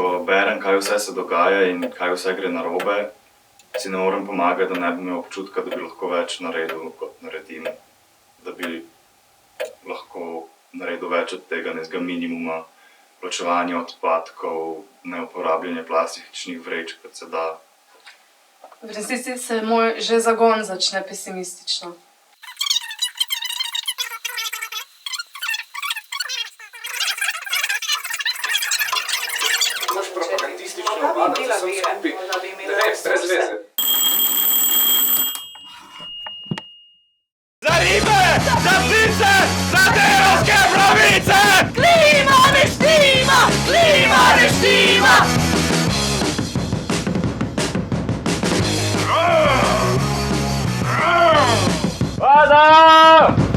ko berem, kaj vse se dogaja in kaj vse gre narobe, si ne morem pomagati, da ne bi imel občutka, da bi lahko več naredil, kot naredim. Da bi lahko naredil več od tega nekega minimuma, ločevanja odpadkov, neuporabljanje plastičnih vrečk, kot se da. V resnici se moj že zagon začne pesimistično. Imaš propagandistično vlado, da sem skupaj, ne vem, brez veze. Za ribe, za ptice, za delavske pravice! Klima ne štima! Klima ne štima! Voda!